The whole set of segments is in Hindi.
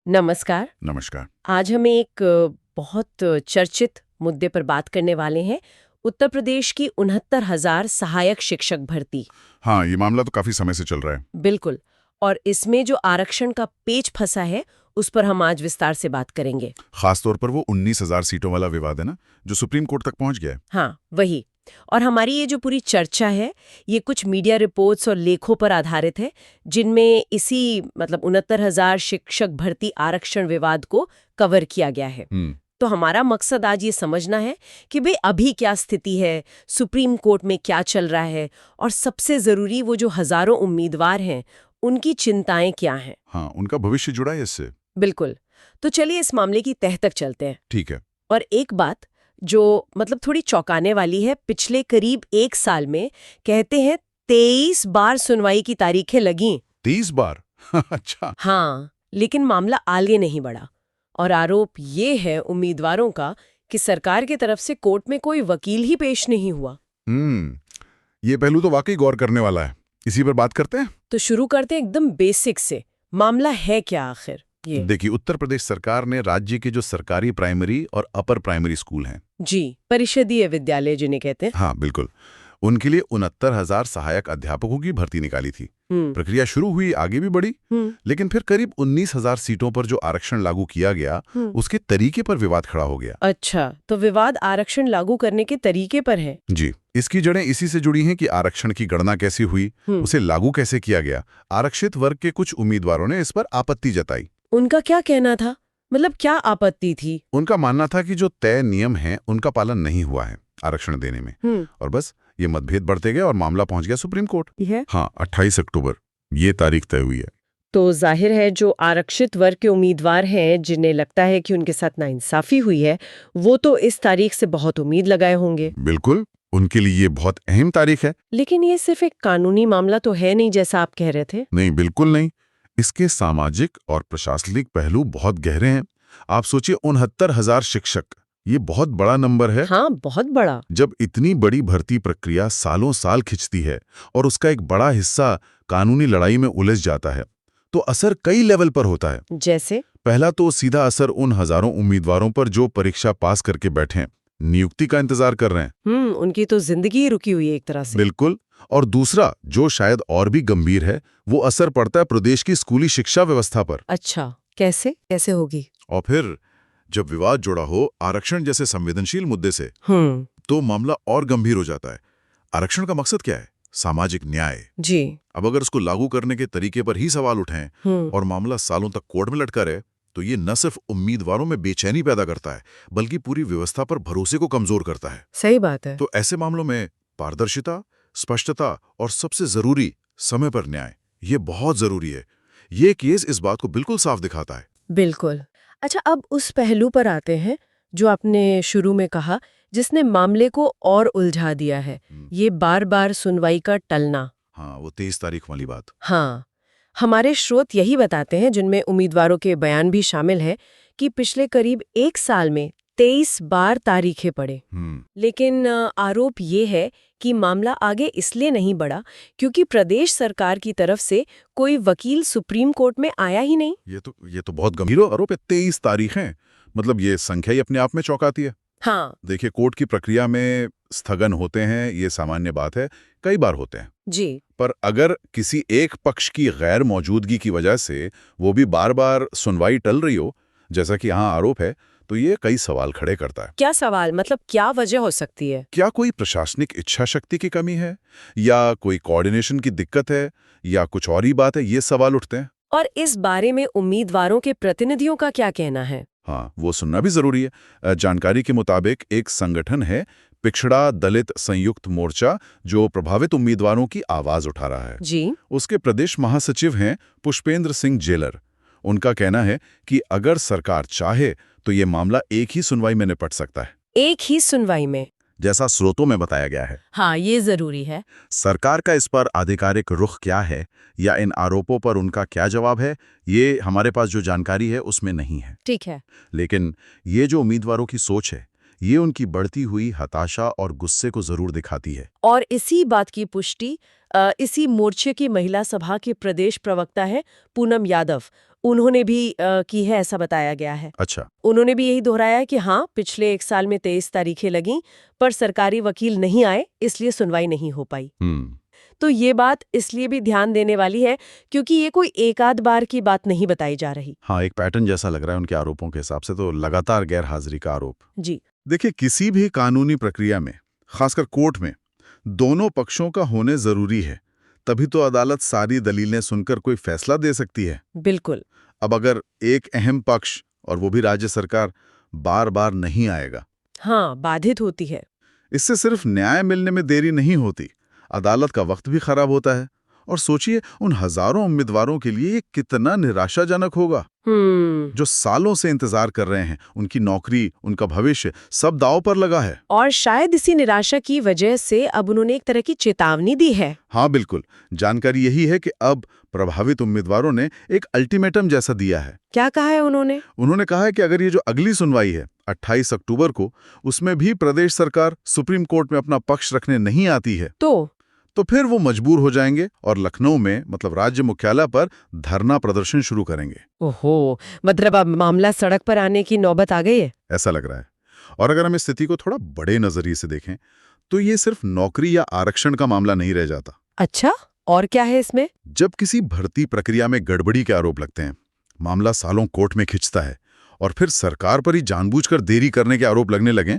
नमस्कार। नमस्कार। आज हम एक बहुत चर्चित मुद्दे पर बात करने वाले हैं। उत्तर प्रदेश की 69,000 सहायक शिक्षक भर्ती। हाँ, ये मामला तो काफी समय से चल रहा है। बिल्कुल। और इसमें जो आरक्षण का पेच फंसा है उस पर हम आज विस्तार से बात करेंगे। खासतौर पर वो 19,000 सीटों वाला विवाद है ना, जो सुप्रीम कोर्ट तक पहुंच गया है। हाँ, वही। और हमारी ये जो पूरी चर्चा है ये कुछ मीडिया रिपोर्ट्स और लेखों पर आधारित है, जिनमें इसी 69,000 शिक्षक भर्ती आरक्षण विवाद को कवर किया गया है। तो हमारा मकसद आज ये समझना है कि भाई अभी क्या स्थिति है, सुप्रीम कोर्ट में क्या चल रहा है, और सबसे जरूरी वो जो हजारों उम्मीदवार हैं उनकी चिंताएं क्या हैं। हाँ, उनका भविष्य जुड़ा है इससे। बिल्कुल। तो चलिए इस मामले की तह तक चलते हैं। ठीक है। और एक बात जो थोड़ी चौंकाने वाली है, पिछले करीब 1 साल में कहते हैं 23 बार सुनवाई की तारीखें लगीं। 23 बार? अच्छा। हाँ, लेकिन मामला आगे नहीं बढ़ा। और आरोप ये है उम्मीदवारों का कि सरकार की तरफ से कोर्ट में कोई वकील ही पेश नहीं हुआ। ये पहलू तो वाकई गौर करने वाला है। इसी पर बात करते हैं। तो शुरू करते हैं एकदम बेसिक से। मामला है क्या आखिर? ये देखिए, उत्तर प्रदेश सरकार ने राज्य के जो सरकारी प्राइमरी और अपर प्राइमरी स्कूल हैं, जी, परिषदीय विद्यालय जिन्हें कहते हैं, हाँ बिल्कुल, उनके लिए 69,000 सहायक अध्यापकों की भर्ती निकाली थी। प्रक्रिया शुरू हुई, आगे भी बढ़ी, लेकिन फिर करीब 19,000 सीटों पर जो आरक्षण लागू किया गया, उसके तरीके पर विवाद खड़ा हो गया। अच्छा, तो विवाद आरक्षण लागू करने के तरीके पर है। जी, इसकी जड़ें इसी से जुड़ी हैं कि आरक्षण की गणना कैसी हुई, उसे लागू कैसे किया गया। आरक्षित वर्ग के कुछ उम्मीदवारों ने इस पर आपत्ति जताई। उनका क्या कहना था? क्या आपत्ति थी? उनका मानना था कि जो तय नियम हैं उनका पालन नहीं हुआ है आरक्षण देने में। और बस ये मतभेद बढ़ते गए और मामला पहुंच गया सुप्रीम कोर्ट। हाँ, 28 अक्टूबर ये तारीख तय हुई है। तो जाहिर है जो आरक्षित वर्ग के उम्मीदवार हैं, जिन्हें लगता है कि उनके साथ नाइंसाफी हुई है, वो तो इस तारीख से बहुत उम्मीद लगाए होंगे। बिल्कुल, उनके लिए ये बहुत अहम तारीख है। लेकिन ये सिर्फ एक कानूनी मामला तो है नहीं, जैसा आप कह रहे थे। नहीं, बिल्कुल नहीं। इसके सामाजिक और प्रशासनिक पहलू बहुत गहरे हैं। आप सोचिए, 69,000 शिक्षक, ये बहुत बड़ा नंबर है। हाँ, बहुत बड़ा। जब इतनी बड़ी भर्ती प्रक्रिया सालों साल खिंचती है और उसका एक बड़ा हिस्सा कानूनी लड़ाई में उलझ जाता है, तो असर कई लेवल पर होता है। जैसे? पहला तो सीधा असर उन हजारों उम्मीदवारों पर जो परीक्षा पास करके बैठे हैं, नियुक्ति का इंतजार कर रहे हैं। उनकी तो जिंदगी ही रुकी हुई है एक तरह से। बिल्कुल। और दूसरा, जो शायद और भी गंभीर है, वो असर पड़ता है प्रदेश की स्कूली शिक्षा व्यवस्था पर। अच्छा, कैसे कैसे होगी? और फिर जब विवाद जुड़ा हो आरक्षण जैसे संवेदनशील मुद्दे से, तो मामला और गंभीर हो जाता है। आरक्षण का मकसद क्या है? सामाजिक न्याय। जी। अब अगर उसको लागू करने के तरीके पर ही सवाल उठें और मामला सालों तक कोर्ट में लटका रहे, तो ये न सिर्फ उम्मीदवारों में बेचैनी पैदा करता है, बल्कि पूरी व्यवस्था पर भरोसे को कमजोर करता है। सही बात है। तो ऐसे मामलों में पारदर्शिता, स्पष्टता और सबसे जरूरी समय पर न्याय, ये बहुत जरूरी है। ये केस इस बात को बिल्कुल साफ दिखाता है। बिल्कुल। अच्छा, अब उस पहलू पर आते हैं जो आपने शुरू में कहा, जिसने मामले को और उलझा दिया है, ये बार-बार सुनवाई का टलना। हाँ, वो 23 तारीख वाली बात। हाँ, हमारे स्रोत यही बताते हैं, जिनमें उम्मीदवारों के बयान भी शामिल है, कि पिछले करीब 1 साल में 23 बार तारीखें पड़े। लेकिन आरोप ये है कि मामला आगे इसलिए नहीं बढ़ा क्योंकि प्रदेश सरकार की तरफ से कोई वकील सुप्रीम कोर्ट में आया ही नहीं। ये तो बहुत गंभीर आरोप है। 23 तारीखें, मतलब ये संख्या ही अपने आप में चौंकाती है। हाँ। देखिए, कोर्ट की प्रक्रिया में स्थगन होते हैं, ये सामान्य बात है, कई बार होते हैं जी। पर अगर किसी एक पक्ष की गैर मौजूदगी की वजह से वो भी बार बार सुनवाई टल रही हो, जैसा कि यहाँ आरोप है, तो ये कई सवाल खड़े करता है। क्या सवाल? क्या वजह हो सकती है? क्या कोई प्रशासनिक इच्छा शक्ति की कमी है, या कोई कोऑर्डिनेशन की दिक्कत है, या कुछ और ही बात है? ये सवाल उठते हैं। और इस बारे में उम्मीदवारों के प्रतिनिधियों का क्या कहना है? हाँ, वो सुनना भी जरूरी है। जानकारी के मुताबिक एक संगठन है, पिछड़ा दलित संयुक्त मोर्चा, जो प्रभावित उम्मीदवारों की आवाज उठा रहा है। जी। उसके प्रदेश महासचिव हैं पुष्पेंद्र सिंह जेलर। उनका कहना है कि अगर सरकार चाहे तो ये मामला एक ही सुनवाई में निपट सकता है। एक ही सुनवाई में? जैसा स्रोतों में बताया गया है। हाँ, ये जरूरी है। सरकार का इस पर आधिकारिक रुख क्या है, या इन आरोपों पर उनका क्या जवाब है, ये हमारे पास जो जानकारी है उसमें नहीं है। ठीक है। लेकिन ये जो उम्मीदवारों की सोच है, ये उनकी बढ़ती हुई हताशा और गुस्से को जरूर दिखाती है। और इसी बात की पुष्टि इसी मोर्चे की महिला सभा के प्रदेश प्रवक्ता है पूनम यादव, उन्होंने भी की है, ऐसा बताया गया है। अच्छा। उन्होंने भी यही दोहराया कि हाँ, पिछले 1 साल में 23 तारीखें लगीं, पर सरकारी वकील नहीं आए, इसलिए सुनवाई नहीं हो पाई। तो ये बात इसलिए भी ध्यान देने वाली है क्योंकि ये कोई एक आध बार की बात नहीं बताई जा रही। हाँ, एक पैटर्न जैसा लग रहा है उनके आरोपों के हिसाब से, तो लगातार गैर हाजिरी का आरोप। जी। देखिए, किसी भी कानूनी प्रक्रिया में, खासकर कोर्ट में, दोनों पक्षों का होने जरूरी है, तभी तो अदालत सारी दलीलें सुनकर कोई फैसला दे सकती है। बिल्कुल। अब अगर एक अहम पक्ष, और वो भी राज्य सरकार, बार बार नहीं आएगा, हाँ, बाधित होती है। इससे सिर्फ न्याय मिलने में देरी नहीं होती, अदालत का वक्त भी खराब होता है। और सोचिए, उन हजारों उम्मीदवारों के लिए ये कितना निराशाजनक होगा, जो सालों से इंतजार कर रहे हैं। उनकी नौकरी, उनका भविष्य, सब दांव पर लगा है। और शायद इसी निराशा की वजह से अब उन्होंने एक तरह की चेतावनी दी है। हाँ बिल्कुल, जानकारी यही है कि अब प्रभावित उम्मीदवारों ने एक अल्टीमेटम जैसा दिया है। क्या कहा है उन्होंने? उन्होंने कहा है कि अगर ये जो अगली सुनवाई है 28 अक्टूबर को, उसमें भी प्रदेश सरकार सुप्रीम कोर्ट में अपना पक्ष रखने नहीं आती है तो फिर वो मजबूर हो जाएंगे और लखनऊ में, मतलब राज्य मुख्यालय पर, धरना प्रदर्शन शुरू करेंगे। ओहो, मतलब अब मामला सड़क पर आने की नौबत आ गई है, ऐसा लग रहा है। और अगर हम इस स्थिति को थोड़ा बड़े नजरिए से देखें तो ये सिर्फ नौकरी या आरक्षण का मामला नहीं रह जाता। अच्छा, और क्या है इसमें? जब किसी भर्ती प्रक्रिया में गड़बड़ी के आरोप लगते हैं, मामला सालों कोर्ट में खिंचता है और फिर सरकार पर ही जानबूझकर देरी करने के आरोप लगने लगे,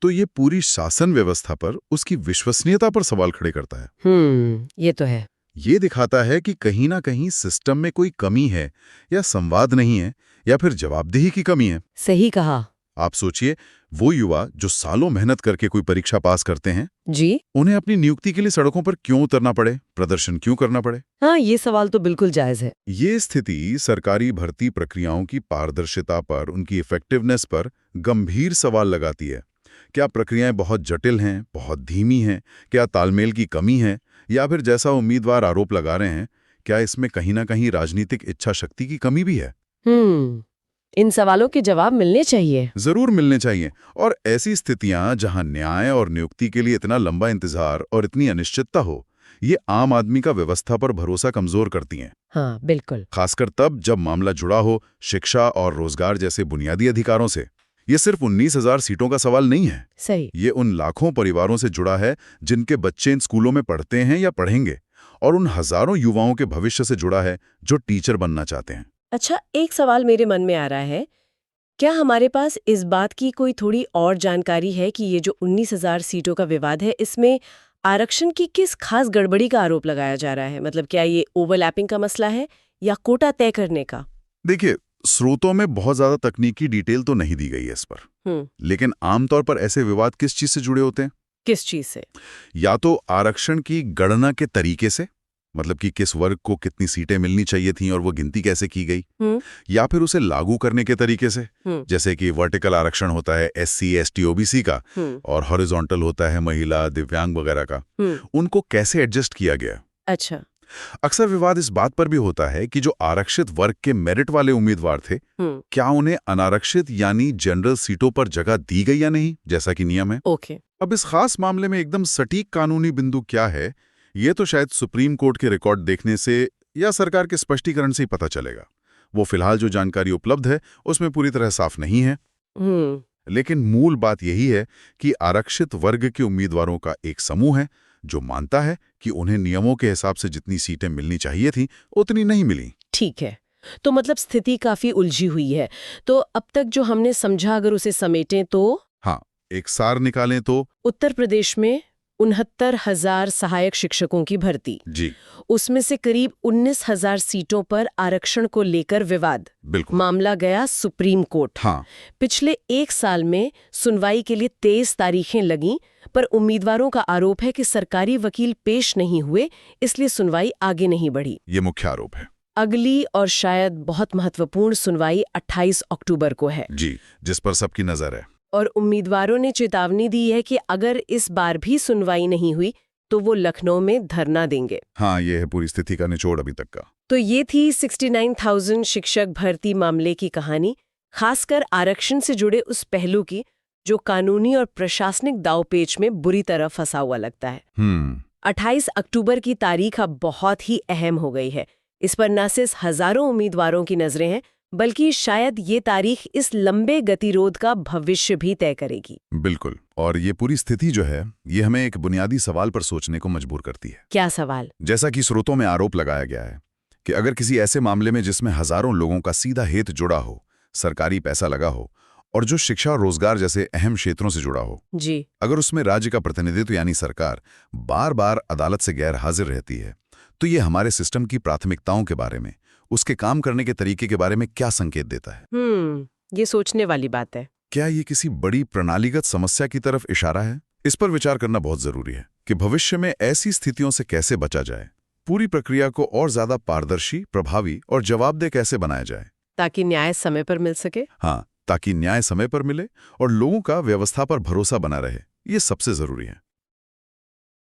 तो ये पूरी शासन व्यवस्था पर, उसकी विश्वसनीयता पर सवाल खड़े करता है। ये तो है। ये दिखाता है कि कहीं ना कहीं सिस्टम में कोई कमी है, या संवाद नहीं है, या फिर जवाबदेही की कमी है। सही कहा। आप सोचिए, वो युवा जो सालों मेहनत करके कोई परीक्षा पास करते हैं जी, उन्हें अपनी नियुक्ति के लिए सड़कों पर क्यों उतरना पड़े, प्रदर्शन क्यों करना पड़े? हाँ, ये सवाल तो बिल्कुल जायज है। ये स्थिति सरकारी भर्ती प्रक्रियाओं की पारदर्शिता पर, उनकी इफेक्टिवनेस पर गंभीर सवाल लगाती है। क्या प्रक्रियाएं बहुत जटिल हैं, बहुत धीमी हैं? क्या तालमेल की कमी है? या फिर जैसा उम्मीदवार आरोप लगा रहे हैं, क्या इसमें कहीं ना कहीं राजनीतिक इच्छा शक्ति की कमी भी है? इन सवालों के जवाब मिलने चाहिए। जरूर मिलने चाहिए। और ऐसी स्थितियां जहां न्याय और नियुक्ति के लिए इतना लंबा इंतजार और इतनी अनिश्चितता हो, ये आम आदमी का व्यवस्था पर भरोसा कमजोर करती हैं। हाँ, बिल्कुल। खासकर तब जब मामला जुड़ा हो शिक्षा और रोजगार जैसे बुनियादी अधिकारों से। ये सिर्फ 19,000 सीटों का सवाल नहीं है। सही। ये उन लाखों परिवारों से जुड़ा है जिनके बच्चे इन स्कूलों में पढ़ते हैं या पढ़ेंगे, और उन हजारों युवाओं के भविष्य से जुड़ा है जो टीचर बनना चाहते हैं। अच्छा, एक सवाल मेरे मन में आ रहा है, क्या हमारे पास इस बात की कोई थोड़ी और जानकारी है कि ये जो 19,000 सीटों का विवाद है, इसमें आरक्षण की किस खास गड़बड़ी का आरोप लगाया जा रहा है? मतलब क्या ये ओवरलैपिंग का मसला है या कोटा तय करने का? देखिए, स्रोतों में बहुत ज्यादा तकनीकी डिटेल तो नहीं दी गई है इस पर, लेकिन आमतौर पर ऐसे विवाद किस चीज से जुड़े होते हैं? किस चीज से? या तो आरक्षण की गणना के तरीके से, मतलब कि किस वर्ग को कितनी सीटें मिलनी चाहिए थीं और वो गिनती कैसे की गई, या फिर उसे लागू करने के तरीके से, जैसे कि वर्टिकल आरक्षण होता है SC, ST, OBC का, और हॉरिजॉन्टल होता है महिला, दिव्यांग वगैरह का, उनको कैसे एडजस्ट किया गया। अच्छा। अक्सर विवाद इस बात पर भी होता है कि जो आरक्षित वर्ग के मेरिट वाले उम्मीदवार थे, क्या उन्हें अनारक्षित यानी जनरल सीटों पर जगह दी गई या नहीं, जैसा कि नियम है। ओके। अब इस खास मामले में एकदम सटीक कानूनी बिंदु क्या है, ये तो शायद सुप्रीम कोर्ट के रिकॉर्ड देखने से या सरकार के स्पष्टीकरण से ही पता चलेगा। वो फिलहाल जो जानकारी उपलब्ध है उसमें पूरी तरह साफ नहीं है। लेकिन मूल बात यही है कि आरक्षित वर्ग के उम्मीदवारों का एक समूह है जो मानता है कि उन्हें नियमों के हिसाब से जितनी सीटें मिलनी चाहिए थी उतनी नहीं मिली। ठीक है, तो मतलब स्थिति काफी उलझी हुई है। तो अब तक जो हमने समझा, अगर उसे समेटें तो? हाँ, एक सार निकालें तो उत्तर प्रदेश में 69,000 सहायक शिक्षकों की भर्ती, जी, उसमें से करीब 19,000 सीटों पर आरक्षण को लेकर विवाद। बिल्कुल। मामला गया सुप्रीम कोर्ट। हाँ। पिछले 1 साल में सुनवाई के लिए 23 तारीखें लगीं, पर उम्मीदवारों का आरोप है कि सरकारी वकील पेश नहीं हुए, इसलिए सुनवाई आगे नहीं बढ़ी। ये मुख्य आरोप है। अगली और शायद बहुत महत्वपूर्ण सुनवाई 28 अक्टूबर को है। जी, जिस पर सबकी नजर है। और उम्मीदवारों ने चेतावनी दी है कि अगर इस बार भी सुनवाई नहीं हुई तो वो लखनऊ में धरना देंगे। हाँ, ये है पूरी स्थिति का निचोड़ अभी तक का। तो ये थी 69,000 शिक्षक भर्ती मामले की कहानी, खासकर आरक्षण से जुड़े उस पहलू की जो कानूनी और प्रशासनिक दांवपेच में बुरी तरह फंसा हुआ लगता है। 28 अक्टूबर की तारीख अब बहुत ही अहम हो गई है। इस पर न सिर्फ हजारों उम्मीदवारों की नजरें हैं, बल्कि शायद ये तारीख इस लंबे गतिरोध का भविष्य भी तय करेगी। बिल्कुल। और ये पूरी स्थिति जो है, ये हमें एक बुनियादी सवाल पर सोचने को मजबूर करती है। क्या सवाल? जैसा कि स्रोतों में आरोप लगाया गया है कि अगर किसी ऐसे मामले में जिसमें हजारों लोगों का सीधा हित जुड़ा हो, सरकारी पैसा लगा हो और जो शिक्षा और रोजगार जैसे अहम क्षेत्रों से जुड़ा हो जी, अगर उसमें राज्य का प्रतिनिधित्व यानी सरकार बार बार अदालत से गैर हाजिर रहती है, तो ये हमारे सिस्टम की प्राथमिकताओं के बारे में, उसके काम करने के तरीके के बारे में क्या संकेत देता है? ये सोचने वाली बात है। क्या ये किसी बड़ी प्रणालीगत समस्या की तरफ इशारा है? इस पर विचार करना बहुत जरूरी है कि भविष्य में ऐसी स्थितियों से कैसे बचा जाए, पूरी प्रक्रिया को और ज्यादा पारदर्शी, प्रभावी और जवाबदेह कैसे बनाया जाए, ताकि न्याय समय पर मिल सके। हाँ, ताकि न्याय समय पर मिले और लोगों का व्यवस्था पर भरोसा बना रहे। ये सबसे जरूरी है।